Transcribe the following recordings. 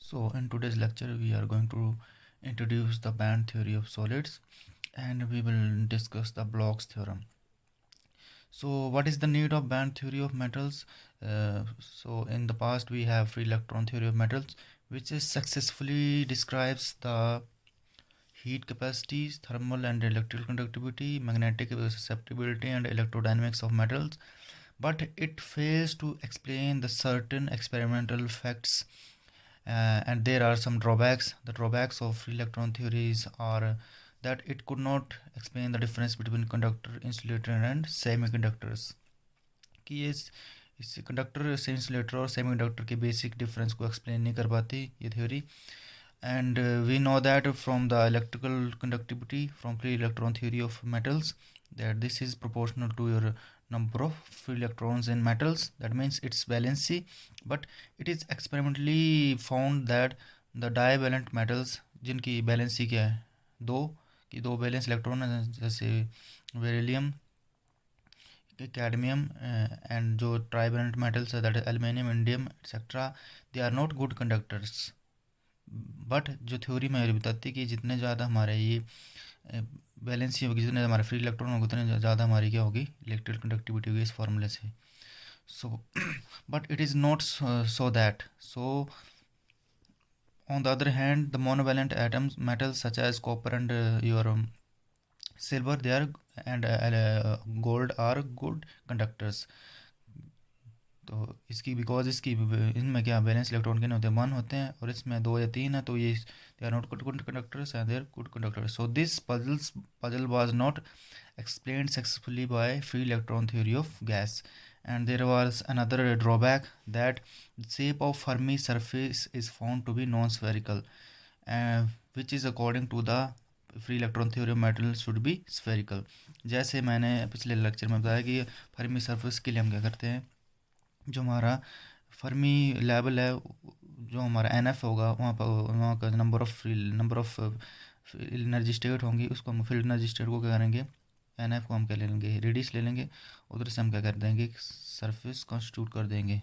So in today's lecture we are going to introduce the band theory of solids and we will discuss the Bloch's theorem. So what is the need of band theory of metals? So in the past we have free electron theory of metals, which is successfully describes the heat capacities, thermal and electrical conductivity, magnetic susceptibility and electrodynamics of metals, but it fails to explain the certain experimental facts, and there are some drawbacks. The drawbacks of free electron theories are that it could not explain the difference between conductor, insulator and semiconductors कि ये इस conductor से insulator और semiconductor के basic difference को explain नहीं कर पाती ये theory. And we know that from the electrical conductivity from free electron theory of metals, that this is proportional to your number of free electrons in metals, that means its valency. But it is experimentally found that the divalent metals जिनकी valency क्या है, दो valence electron है, जैसे beryllium, cadmium, and जो trivalent metals है, that is aluminium, indium etc., they are not good conductors. But जो theory में बताती है कि जितने ज़्यादा हमारे ये बैलेंसी होगी, जितने हमारे फ्री इलेक्ट्रॉन होंगे, उतने ज़्यादा हमारी क्या होगी, इलेक्ट्रिकल कंडक्टिविटी होगी इस फार्मूले से. So but it is not so that. So on the other hand, the monovalent atoms, metals such as copper and your silver, they are and gold are good conductors. तो इसकी because इसकी इनमें क्या balance electron के होते हैं, 1 होते हैं, और इसमें 2 या 3 है, तो ये they are not good conductors and they are good conductors. So this puzzle was not explained successfully by free electron theory of gas. And there was another drawback, that the shape of Fermi surface is found to be non-spherical, which is according to the free electron theory of metal should be spherical. जैसे मैंने पिछले lecture में बताया कि Fermi surface के लिए हम क्या करते हैं, जो हमारा फर्मी लेवल है, जो हमारा NF होगा, वहाँ का नंबर ऑफ एनर्जी स्टेट होंगी, उसको हम फील्ड एनर्जी स्टेट को क्या करेंगे, NF को हम क्या ले लेंगे, रेडियस ले लेंगे, उधर से हम क्या कर देंगे, सरफेस कॉन्स्टिट्यूट कर देंगे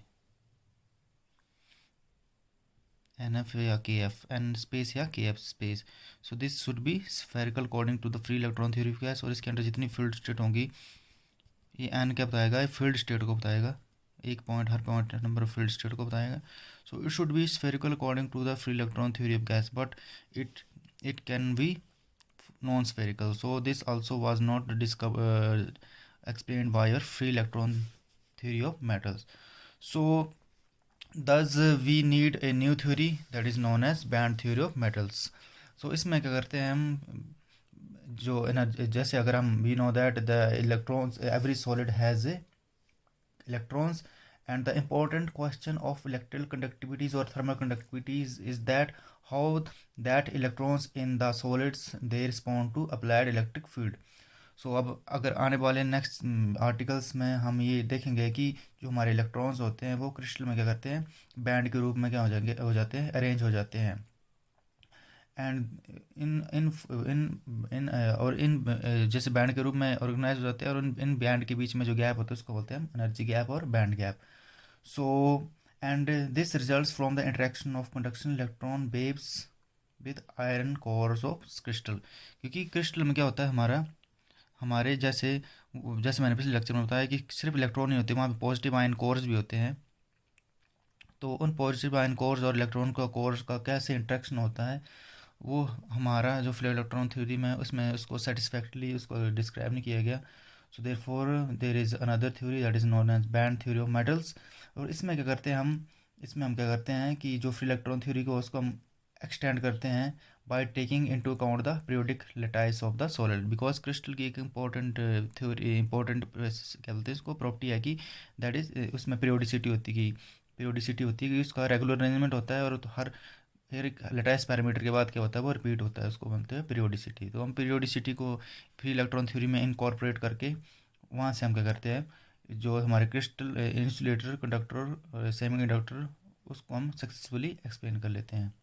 NF या KF, N स्पेस या KF space. So this should be spherical according to the free electron theory of gas. और इसके अंदर जितनी फील्ड स्टेट होंगी, ये N क्या बताएगा, ये फील्ड स्टेट को बताएगा, एक पॉइंट, हर point number of field state को बताएगा. So it should be spherical according to the free electron theory of gas, but it can be non-spherical. So this also was not explained by your free electron theory of metals. So thus we need a new theory that is known as band theory of metals. So इसमें क्या करते हैं हम, जो जैसे अगर हम we know that the electrons, every solid has a electrons, and the important question of electrical conductivities or thermal conductivities is that how that electrons in the solids they respond to applied electric field. सो अब अगर आने वाले next articles में हम ये देखेंगे कि जो हमारे इलेक्ट्रॉन्स होते हैं वो क्रिस्टल में क्या करते हैं, बैंड के रूप में क्या हो जाते हैं, अरेंज हो जाते हैं. एंड इन जैसे बैंड के रूप में ऑर्गेनाइज हो जाते हैं, और इन बैंड के बीच में जो गैप होता है उसको बोलते हैं एनर्जी गैप और band gap. So and this results from the interaction of conduction electron waves with iron cores of crystal. क्योंकि क्रिस्टल में क्या होता है, हमारे जैसे मैंने पिछले लेक्चर में बताया कि सिर्फ इलेक्ट्रॉन नहीं होते, वहाँ पे पॉजिटिव आयन कोर्स भी होते हैं. तो उन पॉजिटिव आयन कोर्स और इलेक्ट्रॉन का कोर्स का कैसे इंट्रैक्शन होता है, वो हमारा जो फ्लो इलेक्ट्रॉन थ्योरी में उसमें उसको सेटिस्फैक्टली उसको डिस्क्राइब नहीं किया गया. So therefore there is another theory that is known as band theory of metals. और इसमें क्या करते हैं हम क्या करते हैं कि जो फ्री इलेक्ट्रॉन थ्योरी को उसको हम एक्सटेंड करते हैं by taking into account the periodic lattice of the solid. Because crystal की एक इंपॉर्टेंट क्या बोलते हैं इसको, प्रॉपर्टी है कि दैट इज़ उसमें पीरियोडिसिटी होती है कि उसका रेगुलर अरेंजमेंट होता है, और तो हर एक लैटिस पैरामीटर के बाद क्या होता है वो रिपीट होता है, उसको बोलते हैं पीरियोडिसिटी. तो हम पीरियोडिसिटी को फ्री इलेक्ट्रॉन थ्योरी में इनकॉर्पोरेट करके वहाँ से हम क्या करते हैं, जो हमारे क्रिस्टल, इंसुलेटर, कंडक्टर और सेमीकंडक्टर, उसको हम सक्सेसफुली एक्सप्लेन कर लेते हैं.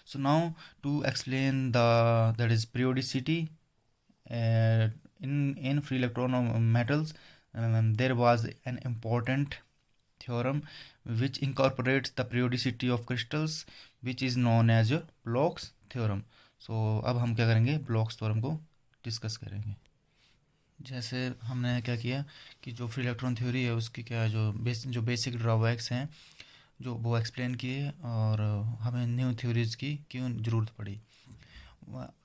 So now to explain that is periodicity in free electron metals, there was an important theorem which incorporates the periodicity of crystals which is known as your Bloch's theorem. So अब हम क्या करेंगे, blocks theorem को discuss करेंगे. जैसे हमने क्या किया कि जो फ्री इलेक्ट्रॉन थ्योरी है उसकी क्या जो बेसिक ड्रॉबैक्स हैं जो वो एक्सप्लेन किए और हमें न्यू थ्योरीज की क्यों ज़रूरत पड़ी.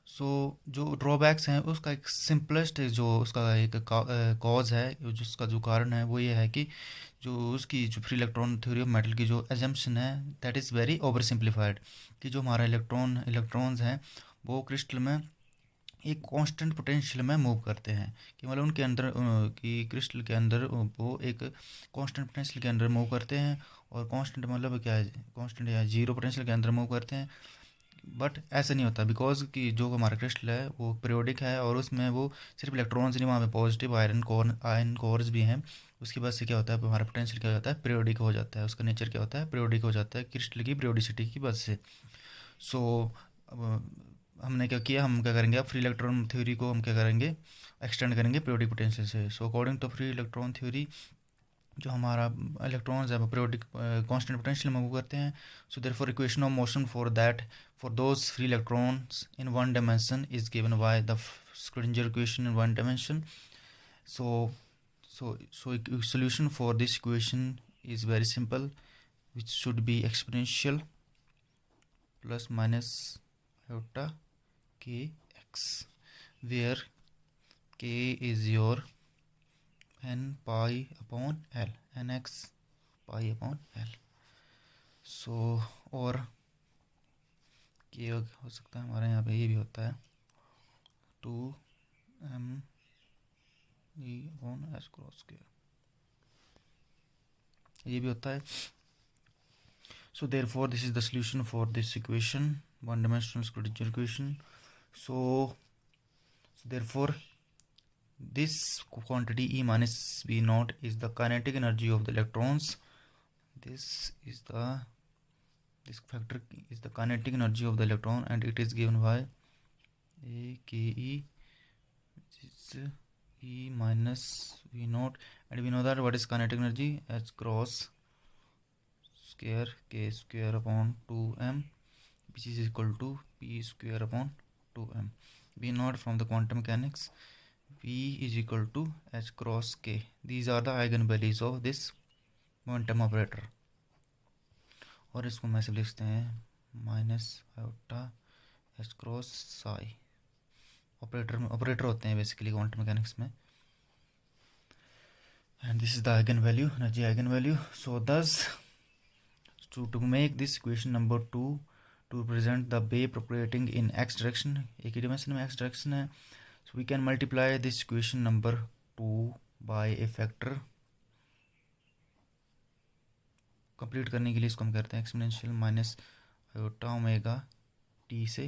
सो जो ड्रॉबैक्स हैं उसका एक सिंपलेस्ट जो उसका एक कॉज है, जिसका जो कारण है वो ये है कि जो उसकी जो free electron theory of metal की जो एजम्पशन है that is very over simplified, कि जो हमारा इलेक्ट्रॉन्स हैं वो क्रिस्टल में एक कांस्टेंट पोटेंशियल में मूव करते हैं, कि मतलब उनके अंदर कि क्रिस्टल के अंदर वो एक कांस्टेंट पोटेंशियल के अंदर मूव करते हैं. और कांस्टेंट मतलब क्या है, कांस्टेंट या जीरो पोटेंशियल के अंदर मूव करते हैं. बट ऐसा नहीं होता, बिकॉज कि जो हमारा क्रिस्टल है वो पीरियोडिक है और उसमें वो सिर्फ इलेक्ट्रॉन्स नहीं, वहाँ पे पॉजिटिव आयरन कोर्स भी हैं. उसकी वजह से क्या होता है, हमारा पोटेंशियल क्या हो जाता है, पीरियोडिक हो जाता है. उसका नेचर क्या होता है, पीरियोडिक हो जाता है क्रिस्टल की पीरियोडिसिटी की वजह से. सो हमने क्या किया, हम क्या करेंगे, अब फ्री इलेक्ट्रॉन थ्योरी को हम क्या करेंगे, एक्सटेंड करेंगे पीरियोडिक पोटेंशियल से. So according to free electron theory जो हमारा इलेक्ट्रॉन्स है वो पीरियोडिक कांस्टेंट पोटेंशियल में मूव करते हैं. So therefore equation of motion for those free electrons in one dimension is given by the Schrodinger equation in one dimension. So solution for this equation is very simple, which should be exponential plus minus iota kx, where k is your n pi upon l, nx pi upon l. So और k हो सकता है हमारे यहाँ पे ये भी होता है 2m e upon s cross square, ये भी होता है. So therefore this is the solution for this equation, one dimensional Schrödinger equation. So therefore this quantity E minus V naught is the kinetic energy of the electrons. This factor is the kinetic energy of the electron, and it is given by AKE, which is E minus V naught, and we know that what is kinetic energy, H cross square k square upon 2m, which is equal to p square upon 2m. We know from the quantum mechanics v is equal to h cross k. These are the eigenvalues of this momentum operator. और इसको हम ऐसे लिखते हैं minus iota h cross psi. Operator होते हैं basically quantum mechanics में. And this is the eigen value, energy eigen value. So thus to make this equation number 2 to represent the wave propagating in x direction, एक ही dimension में x direction है. So we can multiply this equation number 2 by a factor. Complete करने के लिए इसको हम करते हैं exponential minus iota omega T से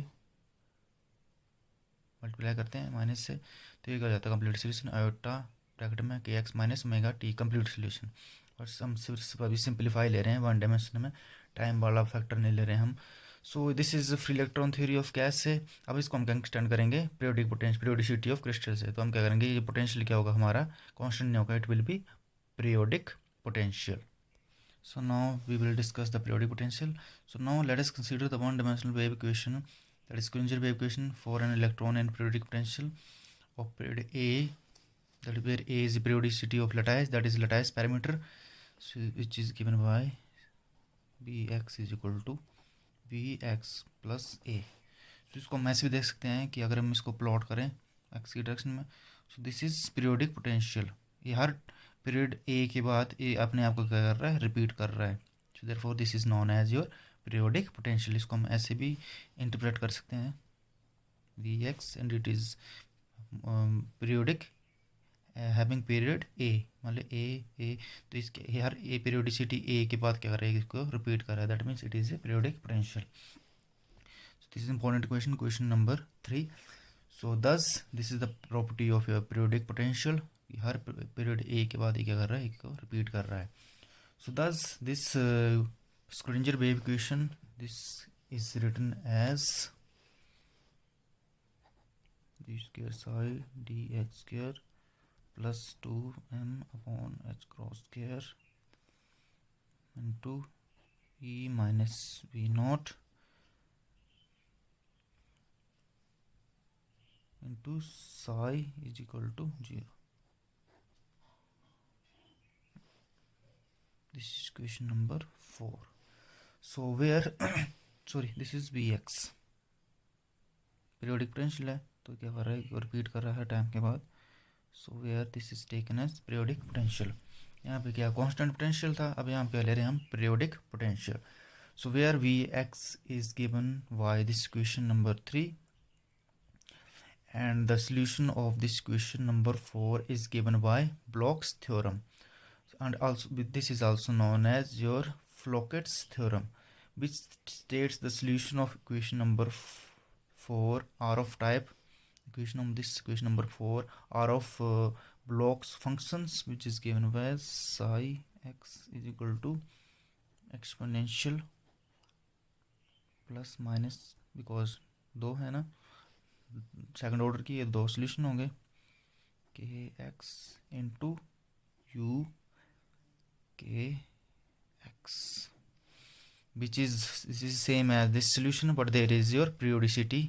मल्टीप्लाई करते हैं माइनस से, तो ये क्या हो जाता है कंप्लीट सोल्यूशन, आयोटा ब्रैकेट में के x minus omega T complete solution. और हम सिर्फ अभी सिंप्लीफाई ले रहे हैं वन डायमेंशन में, टाइम वाला फैक्टर नहीं ले रहे हैं हम. सो this is free electron theory of gas से. अब इसको हम क्या एक्सटेंड करेंगे पीरियोडिसिटी ऑफ क्रिस्टल से. तो हम क्या करेंगे, ये पोटेंशियल क्या होगा हमारा, कांस्टेंट नहीं होगा, it will be periodic potential. So now we will discuss the periodic potential. So now let us consider the one-dimensional wave equation, that is Schrödinger wave equation for an electron and periodic potential of period A, that is where A is the periodicity of lattice, that is lattice parameter, so which is given by Bx is equal to Vx plus A. तो इसको हम ऐसे भी देख सकते हैं कि अगर हम इसको प्लॉट करें x की डायरेक्शन में, so this is periodic potential. ये हर पीरियड ए के बाद ए अपने आप को क्या कर रहा है, रिपीट कर रहा है. So therefore this is known as your periodic potential. इसको हम ऐसे भी इंटरप्रेट कर सकते हैं V x, and it is periodic having period a, मतलब ए तो इसके हर ए पीरियोडिसिटी ए के बाद क्या कर रहा है, इसको रिपीट कर रहा है, that means it is a periodic potential. So this is important question, question number 3. So thus this is the property of your periodic potential. हर पीरियड ए के बाद ये क्या कर रहा है, एक को रिपीट कर रहा है. So thus this Schrodinger wave equation, this is written as d square psi d x square plus 2m upon h cross square into E minus V naught into psi is equal to 0. This is equation number 4. So where sorry, this is Vx periodic potential है, तो क्या कर रहा है, repeat कर रहा है time के बाद. So where this is taken as periodic potential. यहाँ पे क्या कांस्टेंट पोटेंशियल था, अब यहाँ पे क्या ले रहे हैं हम, periodic potential. So where V x is given by this equation number 3 and the solution of this equation number 4 is given by Bloch's theorem, and also this is also known as your Floquet's theorem, which states the solution of equation number 4 are of type equation number 4 are of Bloch's functions, which is given by psi x is equal to exponential plus minus, because दो है ना second order की, ये दो solution होंगे, के x into u k x, which is this is same as this solution, but there is your periodicity.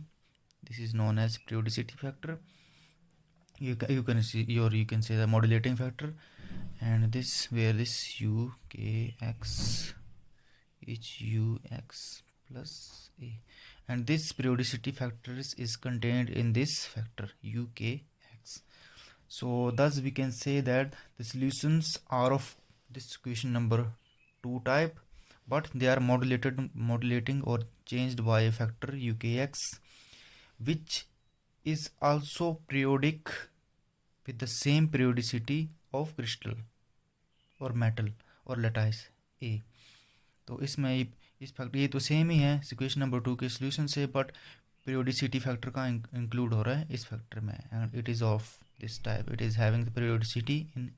This is known as periodicity factor. You can see you can say the modulating factor, and this where this u k x is u x plus a, and this periodicity factor is contained in this factor u k x. So thus we can say that the solutions are of this equation number 2 type, but they are modulating or changed by a factor ukx, which is also periodic with the same periodicity of crystal or metal or lattice A. तो इसमें इस factor ये तो same ही है equation number 2 के solution से, but periodicity factor का include हो रहा है इस फैक्टर में, and it is of this type, it is having the periodicity in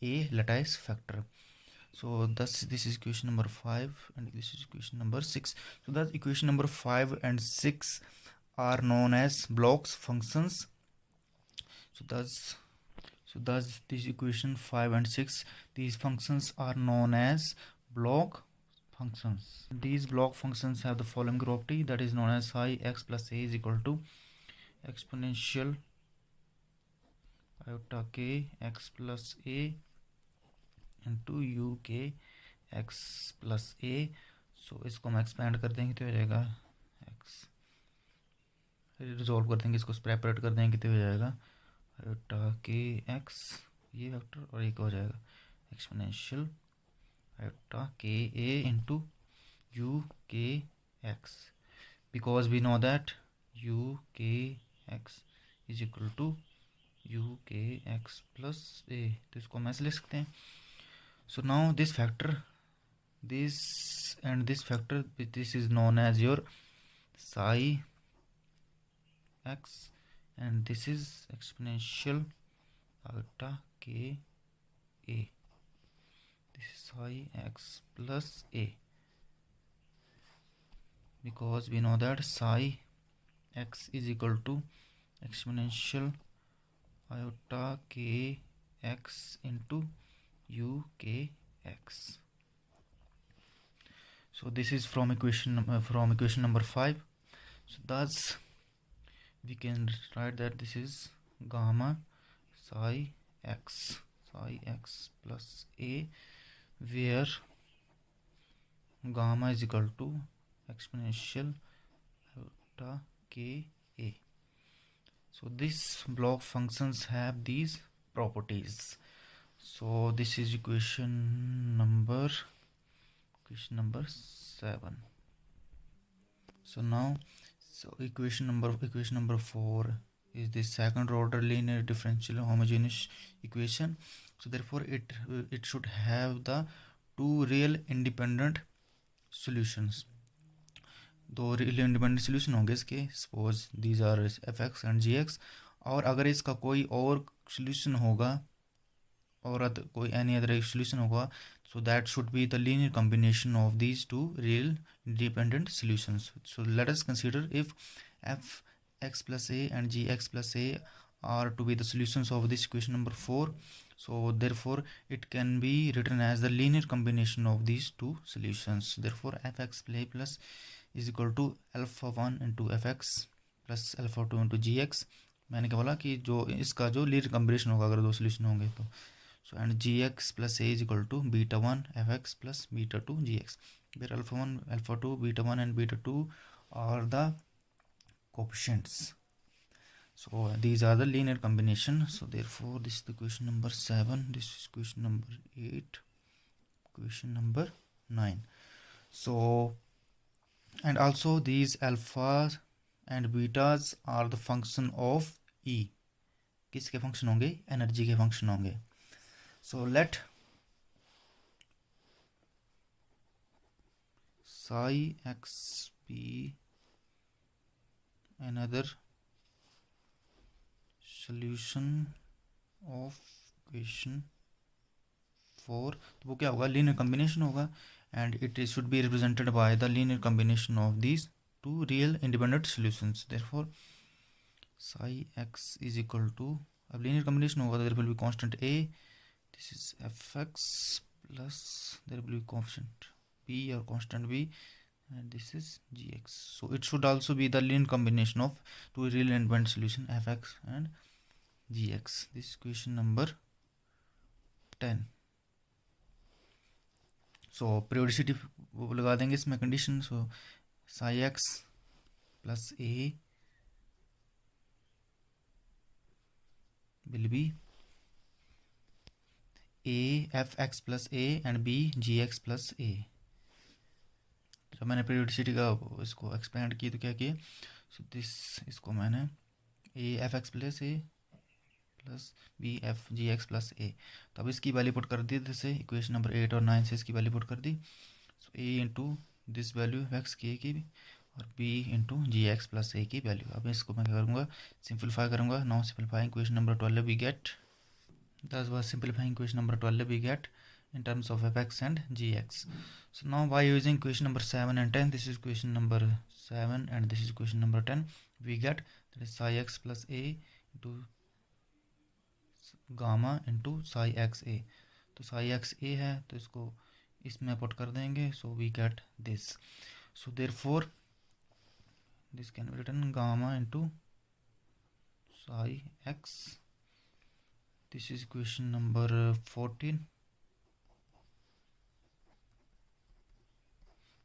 A lattice factor. So thus this is equation number 5 and this is equation number 6. So that equation number 5 and 6 are known as Bloch's functions. So thus this equation 5 and 6, these functions are known as Bloch functions. These Bloch functions have the following property, that is known as psi x plus a is equal to exponential iota k x plus a into u k x plus a. सो इसको हम expand कर देंगे तो हो जाएगा x, resolve कर देंगे इसको, सेपरेट कर देंगे तो हो जाएगा आयोटा के एक्स ये वेक्टर, और एक हो जाएगा exponential iota k a into u k x, because we know that u k x is equal to u k x plus a, तो इसको हम ऐसे लिख सकते हैं. So now this factor, this and this factor, this is known as your psi x, and this is exponential iota k a. This is psi x plus a, because we know that psi x is equal to exponential iota k x into u k x. So this is from equation number 5. So thus we can write that this is gamma psi x plus a, where gamma is equal to exponential iota k a. So these Bloch functions have these properties. So this is equation number 7. So now equation number 4 is the second order linear differential homogeneous equation. So therefore it should have the two real independent solutions. दो real independent solution होंगे इसके, suppose these are fx and gx, और अगर इसका कोई और solution होगा or कोई any other solution होगा, so that should be the linear combination of these two real independent solutions. So let us consider if fx plus a and gx plus a are to be the solutions of this equation number 4. So therefore it can be written as the linear combination of these two solutions. Therefore fx play plus is equal to alpha 1 into fx plus alpha 2 into g x. मैंने क्या बोला कि जो इसका जो linear combination होगा अगर दो सोल्यूशन होंगे तो. So and g x plus a is equal to beta 1 f x plus beta 2 g x. Where alpha 1 alpha 2 beta 1 and beta 2 are the coefficients. So these are the linear combination. So therefore this is the question number 7, this is question number 8, question number 9. So and also these alphas and betas are the function of E. किसके function होंगे? Energy के function होंगे. So let psi x be another solution of equation 4. तो वो क्या होगा? linear combination होगा and it should be represented by the linear combination of these two real independent solutions. Therefore psi x is equal to, अब linear combination होगा तो there will be constant a, this is fx plus there will be constant b or constant b and this is gx. So it should also be the linear combination of two real independent solution fx and gx. This is question number 10. So periodicity वो लगा देंगे इसमें condition. So psi x plus a will be a fx plus a and b gx plus a. जब मैंने periodicity का इसको expand की तो क्या किया? सो दिस इसको मैंने a f x plus a plus b f g x plus a. तो अब इसकी वैल्यू पुट कर दी जैसे इक्वेशन नंबर 8 और 9 से इसकी वैल्यू पुट कर दी. So a into this value f x की ए की और b into g x plus a की वैल्यू. अब इसको मैं क्या करूँगा? सिंप्लीफाई करूँगा. Now simplifying question number 12 we get, thus was simplifying question number 12 we get in terms of fx and gx. So now by using question number 7 and 10, this is question number 7 and this is question number 10, we get that is psi x plus a into gamma into psi x a. तो psi x a है तो इसको इसमें put कर देंगे. So we get this. So therefore this can be written gamma into psi x. This is question number 14.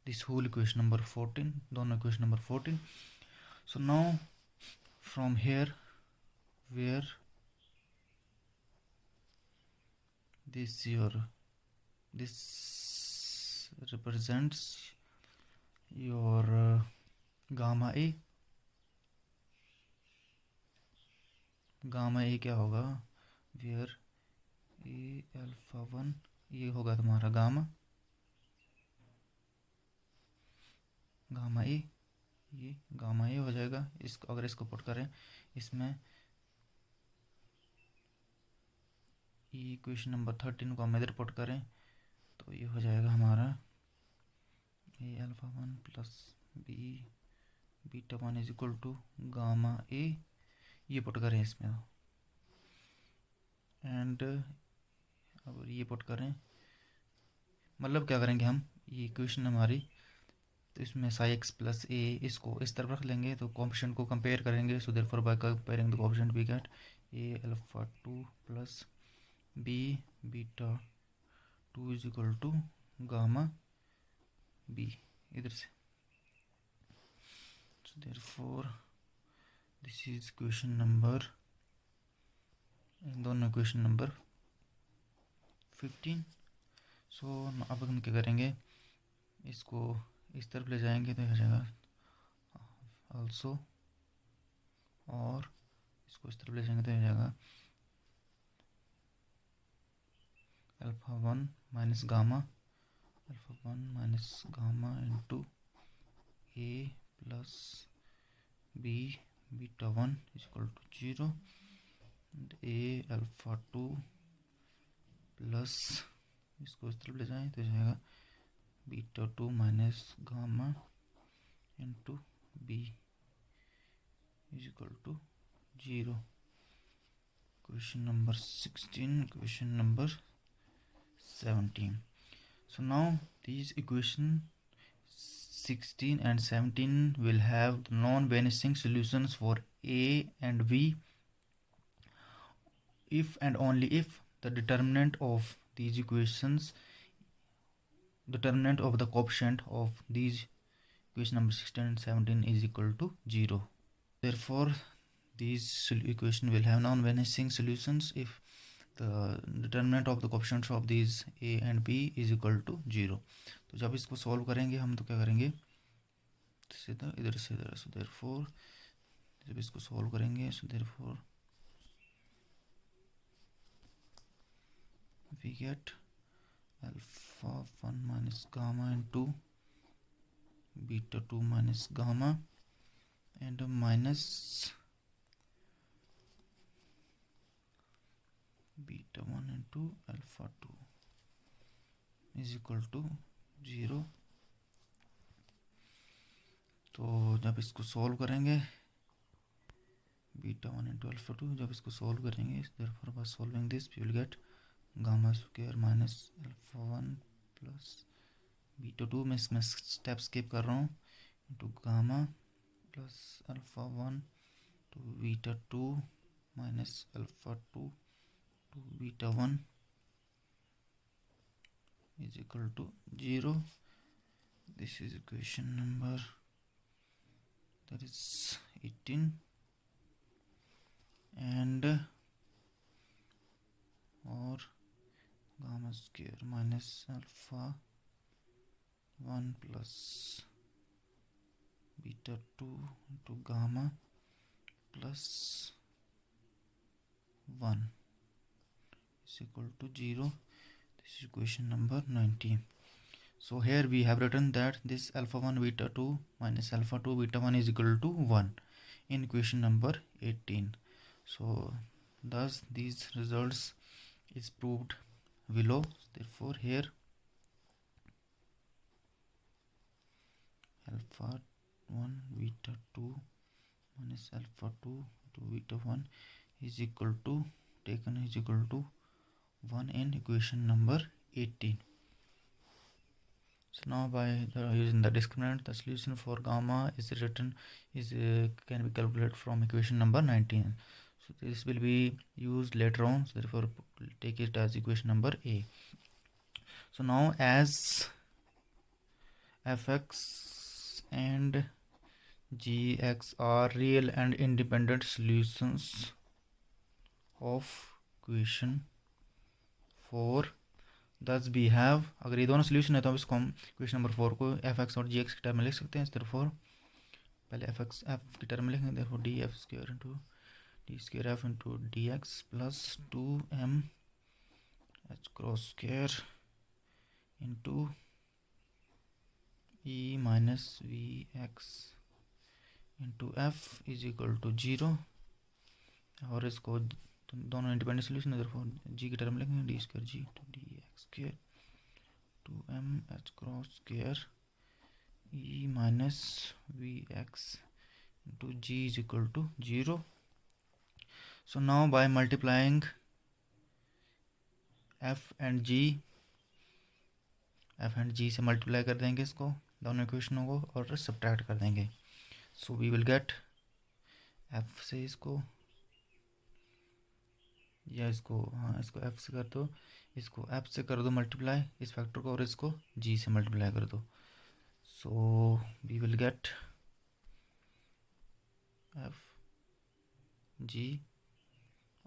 This whole equation number 14, दोनों equation number 14. So now from here where this represents your gamma a. gamma a क्या होगा? where a alpha 1 ये होगा तुम्हारा gamma a, ये gamma ए हो जाएगा. इसको अगर इसको पुट करें इसमें इक्वेशन नंबर 13 को हम इधर पुट करें तो ये हो जाएगा हमारा a alpha 1 plus b beta 1 is equal to gamma a. ये पुट करें इसमें एंड अब ये पुट करें मतलब क्या करेंगे हम? ये इक्वेशन हमारी तो इसमें साई एक्स प्लस ए इसको इस तरफ रख लेंगे तो कोएफिशिएंट को कंपेयर करेंगे. So therefore by comparing the coefficient we get a alpha 2 plus b beta 2 is equal to gamma b इधर से. So therefore this is question number, दोनों क्वेश्चन नंबर 15. सो अब हम क्या करेंगे? इसको इस तरफ ले जाएंगे तो हो जाएगा ऑल्सो और इसको इस तरफ ले जाएंगे तो हो जाएगा alpha 1 minus gamma into a plus b beta 1 is equal to 0 and a alpha 2 plus इसको इस तरफ ले जाएं तो हो जाएगा beta 2 minus gamma into b is equal to 0. Question number 16, question number 17. So now these equation 16 and 17 will have non-vanishing solutions for A and B if and only if the determinant of these equations, determinant of the coefficient of these equation number 16 and 17 is equal to 0. Therefore these equation will have non-vanishing solutions if the determinant of the coefficients of these A and B is equal to 0. तो जब इसको solve करेंगे हम तो क्या करेंगे, सीधा इधर से इधर, सो देयरफॉर जब इसको सॉल्व करेंगे so therefore we get alpha 1 minus gamma into beta 2 minus gamma and minus beta 1 into alpha 2 is equal to 0. तो जब इसको सॉल्व करेंगे बीटा 1 into alpha 2, जब इसको सॉल्व करेंगे therefore by solving this we will get gamma square minus alpha 1 plus beta 2, मैं इसमें step skip कर रहा हूँ, into gamma plus alpha 1 to beta 2 minus alpha 2 to beta 1 is equal to 0. This is equation number, that is 18, and or gamma square minus alpha 1 plus beta 2 into gamma plus 1 is equal to 0. This is equation number 19. So here we have written that this alpha 1 beta 2 minus alpha 2 beta 1 is equal to 1 in equation number 18. So thus these results is proved below. Therefore here alpha 1 beta 2 minus alpha 2 to beta 1 is equal to, taken is equal to 1 in equation number 18. So now by using the discriminant, the solution for gamma is written can be calculated from equation number 19. So this will be used later on, so therefore take it as equation number A. So now as fx and gx are real and independent solutions of equation 4, thus we have, अगर ये दोनों solution है तो हम इसको हम equation number 4 को F x और जी एक्स की टर्म में लिख सकते हैं. therefore पहले एफ एक्स एफ की टर्म में लिखेंगे, therefore D F square into D square F into D X plus 2m H cross square into E minus V X into F is equal to 0. और इसको तो दोनों independent solution है, therefore G की term लिखेंगे D square G to D x square 2m H cross square E minus V X into G is equal to 0. So now by multiplying f and g से multiply कर देंगे इसको दोनों इक्वेशनों को और subtract कर देंगे. So we will get f से इसको या इसको, हाँ इसको f से कर दो, इसको f से कर दो मल्टीप्लाई इस फैक्टर को, और इसको g से मल्टीप्लाई कर दो. So we will get f g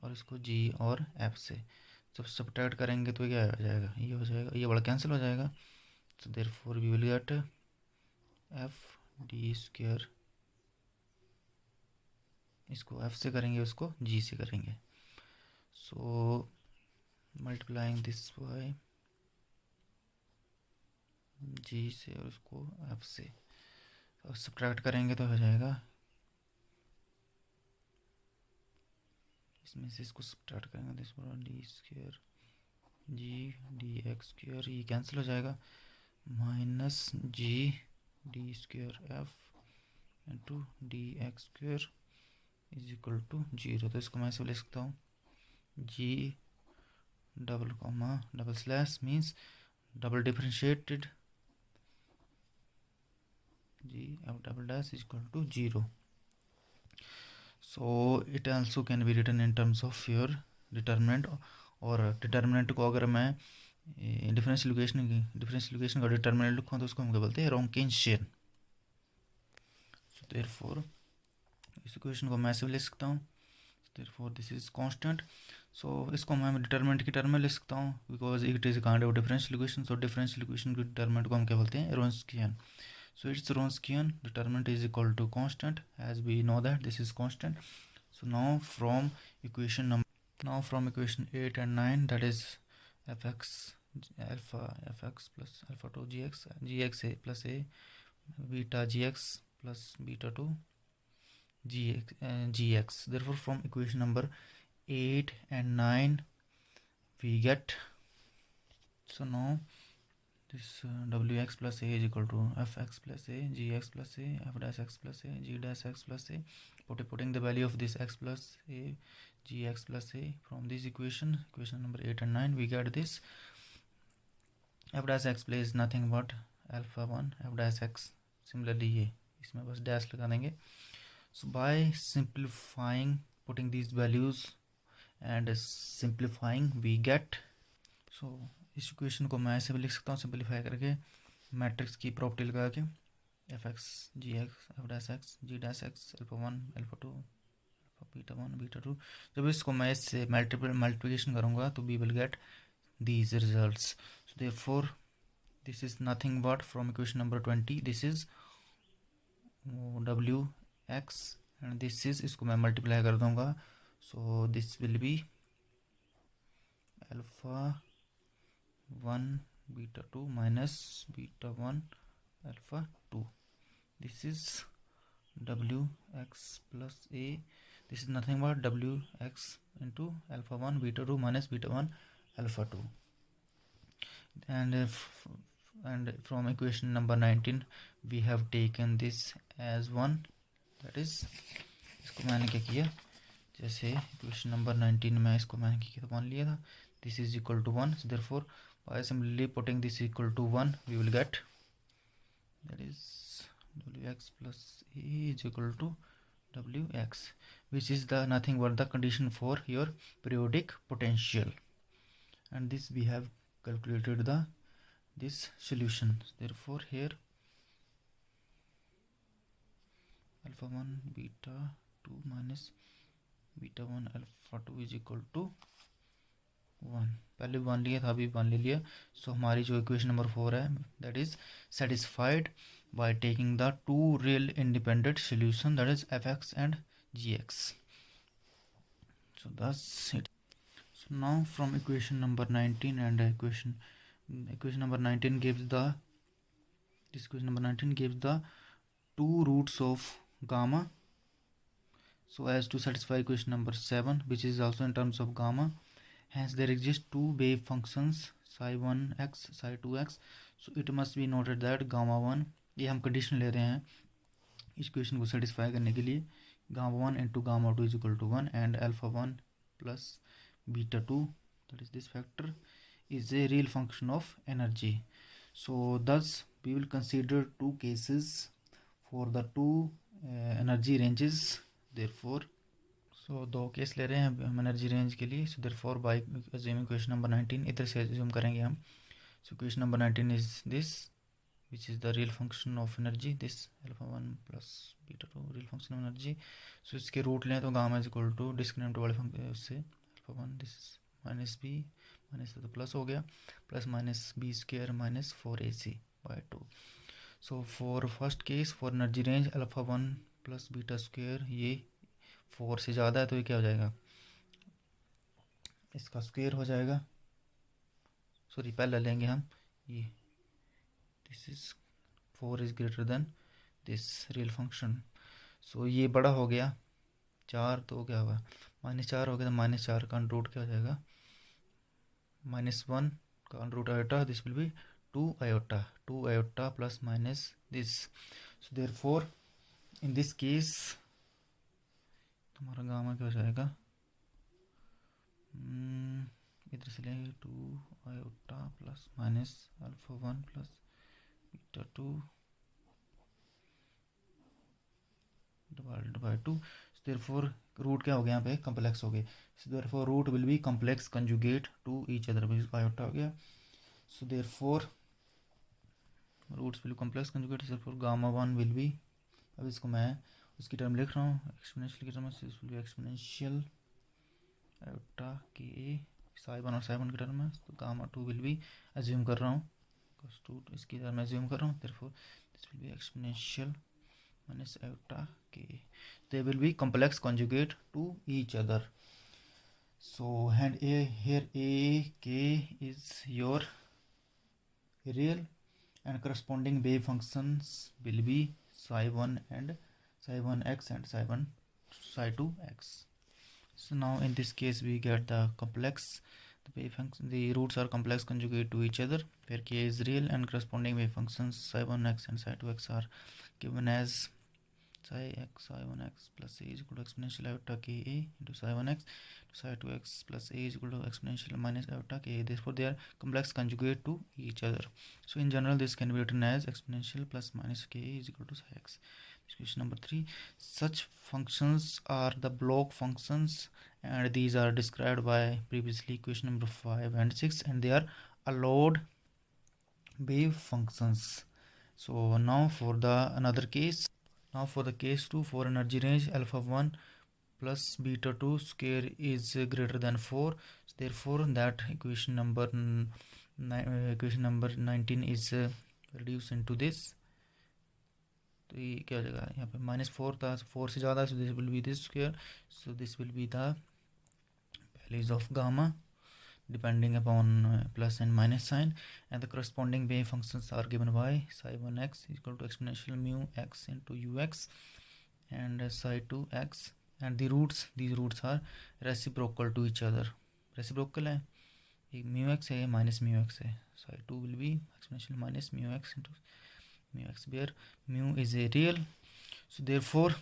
और इसको g और f से जब सब्ट्रैक्ट करेंगे तो क्या हो जाएगा, ये हो जाएगा, ये बड़ा कैंसिल हो जाएगा. So therefore we will get f d square, इसको f से करेंगे उसको g से करेंगे. So multiplying this by g से और उसको f से और सब्ट्रैक्ट करेंगे तो हो जाएगा, इसमें से इसको सब्ट्रैक्ट करेंगे this d square g d x square, ये कैंसिल हो जाएगा, minus g d square F into D x square is equal to 0. तो इसको मैं ऐसे लिख सकता हूँ g double comma double slash means double differentiated g f double dash is equal to 0. So it also can be written in terms of your determinant, और determinant को अगर मैं डिफरेंशियल इक्वेशन का डिटर्मिनेंट लिखूँ तो उसको हम क्या बोलते हैं, रोंकेशियन. सो देयरफॉर इस इक्वेशन को मैं ऐसे लिख सकता हूँ, देयरफॉर दिस इज कांस्टेंट. सो इसको मैं डिटर्मिनेंट की टर्म में लिख सकता हूँ because it is kind of differential equation. So differential equation की डिटर्मिनेंट को हम क्या बोलते हैं, रोंस्कियन. So it's Wronskian, determinant is equal to constant, as we know that this is constant. So now from equation 8 and 9, that is fx plus alpha 2 gx a plus a beta gx plus beta 2 gx. Therefore from equation number 8 and 9 we get, so now this wx plus a is equal to fx plus a gx plus a f dash x plus a g dash x plus a. Putting the value of this x plus a gx plus a from this equation number 8 and 9, we get this f dash x plays nothing but alpha 1 f dash x. Similarly ये इसमें बस dash लगा देंगे. So by simplifying, putting these values and simplifying, we get, so इस equation को मैं ऐसे भी लिख सकता हूँ सिंपलीफाई करके मैट्रिक्स की प्रॉपर्टी लगा के, f x g x f dash x g dash x alpha 1 alpha 2 alpha beta 1 beta 2. जब इसको मैं इससे मल्टीप्लिकेशन करूँगा तो we will get these results. So therefore this is nothing but from equation number 20, this is डब्ल्यू x and this is, इसको मैं multiply कर दूँगा. So this will be alpha 1 beta 2 minus beta 1 alpha 2. This is wx plus a, this is nothing but wx into alpha 1 beta 2 minus beta 1 alpha 2. And from equation number 19 we have taken this as 1, that is इसको मैंने क्या किया, जैसे equation number 19 में इसको मैंने क्या किया, 1 लिया था. This is equal to 1. So therefore by simply putting this equal to 1, we will get, that is wx plus a is equal to wx, which is the nothing but the condition for your periodic potential. And this we have calculated this solution. Therefore here alpha 1 beta 2 minus beta 1 alpha 2 is equal to 1. पहले 1 लिया था, अभी 1 ले लिया. सो हमारी जो equation number 4 है that is satisfied by taking the two real independent solution, that is f x and g x. So that's it. So now from equation number 19 and equation number 19 gives the, this equation number 19 gives the two roots of gamma, so as to satisfy equation number 7 which is also in terms of gamma. Hence there exist two wave functions psi 1x psi 2x. So it must be noted that gamma 1, ये हम condition ले रहे हैं इस question को satisfy करने के लिए, gamma 1 into gamma 2 is equal to 1 and alpha 1 plus beta 2, that is this factor, is a real function of energy. So thus we will consider two cases for the two energy ranges. Therefore so 2 case ले रहे हैं हम energy range के लिए. So therefore by assuming question number 19, इधर से assume करेंगे हम. So question number 19 is this which is the real function of energy, this alpha 1 plus beta 2 real function of energy. So इसके रूट लें तो gamma is equal to discriminant वाले function से alpha 1, this minus b minus तो plus हो गया, plus minus b square minus 4ac by 2. So for first case for energy range alpha 1 plus beta square ये 4 से ज़्यादा है तो ये क्या हो जाएगा, इसका स्क्वायर हो जाएगा. सॉरी पहले लेंगे हम ये, this is 4 is greater than this real function. सो ये बड़ा हो गया 4 तो क्या होगा, -4 हो गया, तो -4 का अंडर रूट क्या हो जाएगा, -1 का under root iota, this will be 2 iota plus minus this. So therefore in this case तुम्हारा गामा क्या हो जाएगा, इधर से लेंगे 2 iota plus minus alpha 1 plus beta 2 divided by 2. Therefore root क्या हो गया यहाँ पे, कम्प्लेक्स हो गए. So therefore root will be complex conjugate to each other. Iota हो गया. So therefore roots will complex conjugate. Therefore gamma 1 will be, अब इसको मैं उसकी टर्म लिख रहा हूँ एक्सपोनेंशियल की टर्म में. This will B exponential iota k ए साई 1 और साई 1 की टर्म में. तो गामा 2 विल बी, एज्यूम कर रहा हूँ cos 2 इसकी टर्म में एज्यूम कर रहा हूँ. Therefore this will B exponential minus iota k. They will be complex conjugate to each other. So and here a k is your real and corresponding wave functions will be psi 1 and psi 1x and psi 2x. So now in this case we get the complex, the wave function, the roots are complex conjugate to each other where k is real and corresponding wave functions psi 1x and psi 2x are given as psi x psi 1x plus a is equal to exponential iota ka into psi 1x to psi 2x plus a is equal to exponential minus iota ka. Therefore they are complex conjugate to each other. So in general this can be written as exponential plus minus ka is equal to psi x. Question number 3. Such functions are the Bloch functions and these are described by previously equation number 5 and 6 and they are allowed wave functions. So now for the another case. Now for the case 2, for energy range alpha 1 plus beta 2 square is greater than 4. So therefore that equation number 19 is reduced into this. तो ये क्या हो जाएगा, यहाँ पे -4 था, 4 से ज़्यादा. So this will be this square. So this will be the values of gamma depending upon plus and minus sign, and the corresponding wave functions are given by psi 1x is equal to exponential mu x into ux and psi 2x, and the roots, these roots are reciprocal to each other. Reciprocal है, एक mu x है minus mu x है. psi 2 will be exponential minus mu x into mu x where mu is a real. So therefore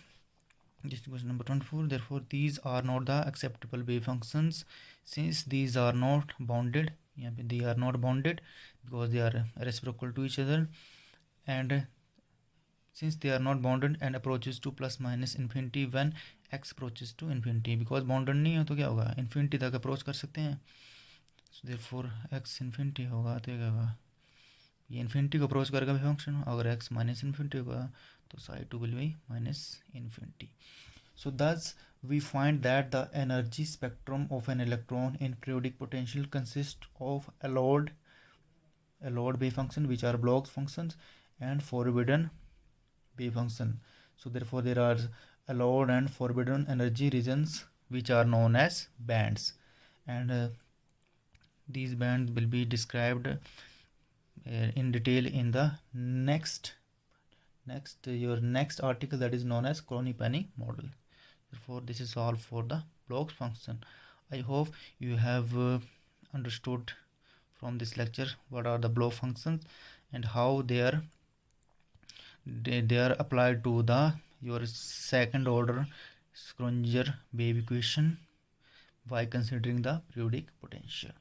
this is question number 24. Therefore these are not the acceptable wave functions since these are not bounded. They are not bounded because they are reciprocal to each other, and since they are not bounded and approaches to plus minus infinity when x approaches to infinity. Because bounded नहीं है तो क्या होगा, infinity तक approach कर सकते हैं. So therefore x infinity होगा तो क्या होगा, ये infinity को approach करेगा फंक्शन. अगर x minus infinity होगा तो psi 2 will be minus infinity. So thus we find that the energy spectrum of an electron in periodic potential consists of allowed wave function which are Bloch functions and forbidden wave function. So therefore there are allowed and forbidden energy regions which are known as bands, and these bands will be described in detail in the next article, that is known as Kronig-Penney model. Therefore this is all for the Bloch function. I hope you have understood from this lecture what are the Bloch functions and how they are applied to the your second order Schrödinger wave equation by considering the periodic potential.